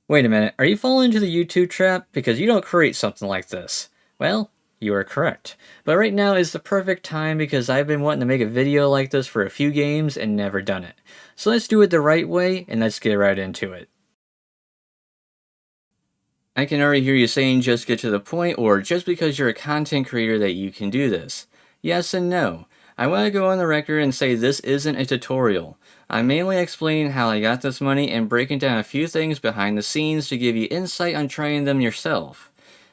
Wait a minute, are you falling into the YouTube trap? Because you don't create something like this. Well, you are correct. But right now is the perfect time because I've been wanting to make a video like this for a few games and never done it. So let's do it the right way and let's get right into it. I can already hear you saying just get to the point or just because you're a content creator that you can do this. Yes and no. I want to go on the record and say this isn't a tutorial. I'm mainly explaining how I got this money and breaking down a few things behind the scenes to give you insight on trying them yourself.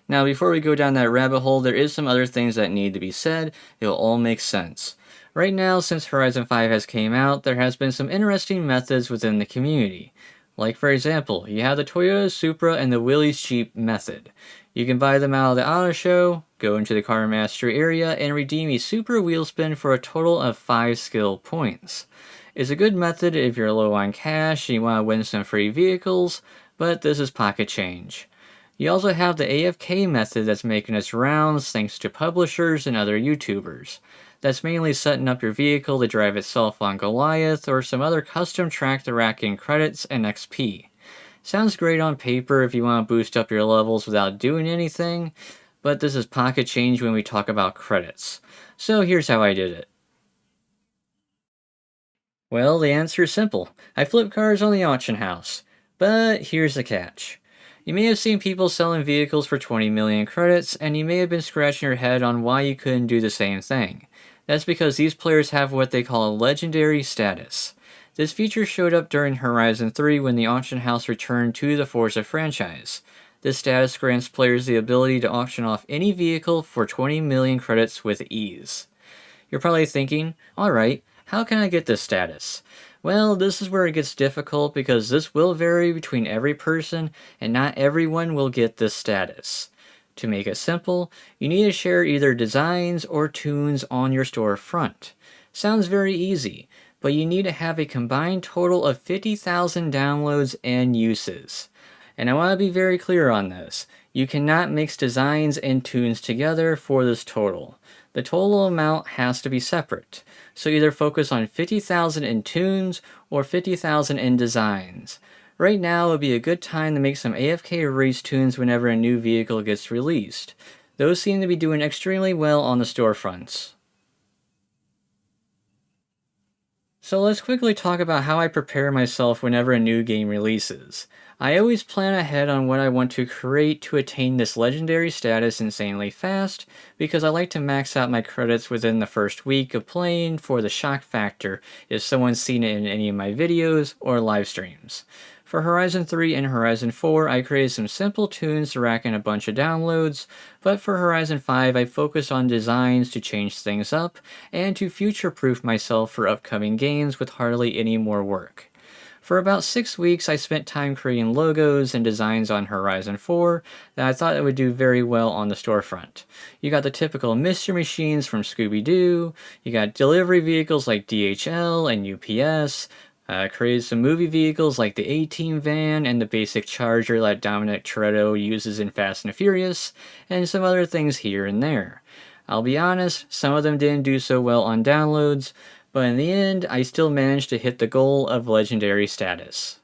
Now before we go down that rabbit hole, there is some other things that need to be said. It'll all make sense. Right now, since Horizon 5 has came out, there has been some interesting methods within the community. Like for example, you have the Toyota Supra and the Willys Jeep method. You can buy them out of the auto show, go into the car mastery area, and redeem a Supra wheel spin for a total of 5 skill points. It's a good method if you're low on cash and you want to win some free vehicles, but this is pocket change. You also have the AFK method that's making its rounds thanks to publishers and other YouTubers. That's mainly setting up your vehicle to drive itself on Goliath or some other custom track to rack in credits and XP. Sounds great on paper if you want to boost up your levels without doing anything, but this is pocket change when we talk about credits. So here's how I did it. Well, the answer is simple. I flip cars on the auction house. But here's the catch. You may have seen people selling vehicles for 20 million credits, and you may have been scratching your head on why you couldn't do the same thing. That's because these players have what they call a legendary status. This feature showed up during Horizon 3 when the auction house returned to the Forza franchise. This status grants players the ability to auction off any vehicle for 20 million credits with ease. You're probably thinking, alright, how can I get this status? Well, this is where it gets difficult because this will vary between every person and not everyone will get this status. To make it simple, you need to share either designs or tunes on your storefront. Sounds very easy, but you need to have a combined total of 50,000 downloads and uses. And I want to be very clear on this. You cannot mix designs and tunes together for this total. The total amount has to be separate. So either focus on 50,000 in tunes or 50,000 in designs. Right now would be a good time to make some AFK race tunes whenever a new vehicle gets released. Those seem to be doing extremely well on the storefronts. So let's quickly talk about how I prepare myself whenever a new game releases. I always plan ahead on what I want to create to attain this legendary status insanely fast, because I like to max out my credits within the first week of playing for the shock factor if someone's seen it in any of my videos or live streams. For Horizon 3 and Horizon 4, I created some simple tunes to rack in a bunch of downloads, but for Horizon 5 I focused on designs to change things up, and to future-proof myself for upcoming games with hardly any more work. For about 6 weeks I spent time creating logos and designs on Horizon 4 that I thought it would do very well on the storefront. You got the typical mystery machines from Scooby-Doo, you got delivery vehicles like DHL and UPS, created some movie vehicles like the A-Team van and the basic Charger that Dominic Toretto uses in Fast and Furious, and some other things here and there. I'll be honest, some of them didn't do so well on downloads, but in the end, I still managed to hit the goal of legendary status.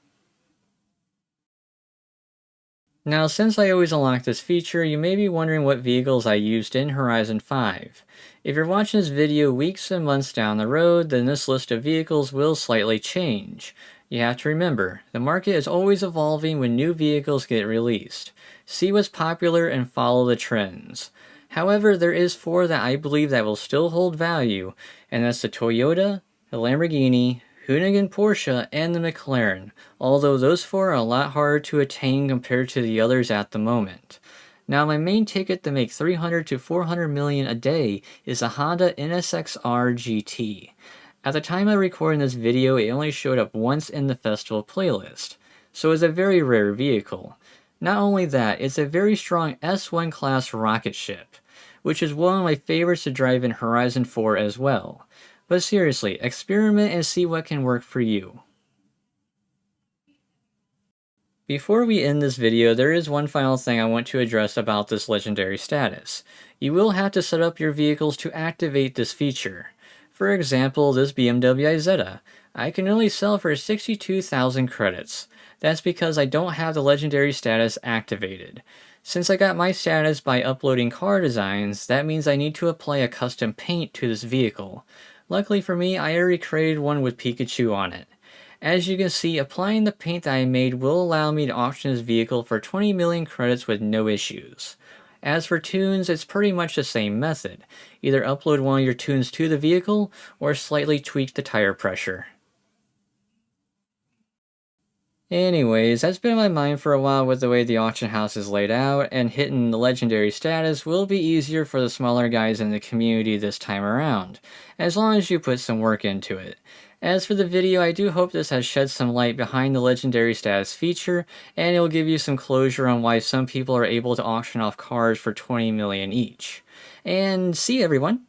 Now, since I always unlock this feature, you may be wondering what vehicles I used in Horizon 5. If you're watching this video weeks and months down the road, then this list of vehicles will slightly change. You have to remember, the market is always evolving when new vehicles get released. See what's popular and follow the trends. However, there is 4 that I believe that will still hold value, and that's the Toyota, the Lamborghini, Hoonigan Porsche, and the McLaren, although those 4 are a lot harder to attain compared to the others at the moment. Now my main ticket to make 300 to 400 million a day is a Honda NSX-R GT. At the time of recording this video, it only showed up once in the festival playlist, so it's a very rare vehicle. Not only that, it's a very strong S1 class rocket ship, which is one of my favorites to drive in Horizon 4 as well. But seriously, experiment and see what can work for you. Before we end this video, there is one final thing I want to address about this legendary status. You will have to set up your vehicles to activate this feature. For example, this BMW Isetta. I can only sell for 62,000 credits. That's because I don't have the legendary status activated. Since I got my status by uploading car designs, that means I need to apply a custom paint to this vehicle. Luckily for me, I already created one with Pikachu on it. As you can see, applying the paint that I made will allow me to auction this vehicle for 20 million credits with no issues. As for tunes, it's pretty much the same method. Either upload one of your tunes to the vehicle, or slightly tweak the tire pressure. Anyways, that's been in my mind for a while with the way the auction house is laid out, and hitting the legendary status will be easier for the smaller guys in the community this time around, as long as you put some work into it. As for the video, I do hope this has shed some light behind the legendary status feature, and it will give you some closure on why some people are able to auction off cars for 20 million each. And see everyone!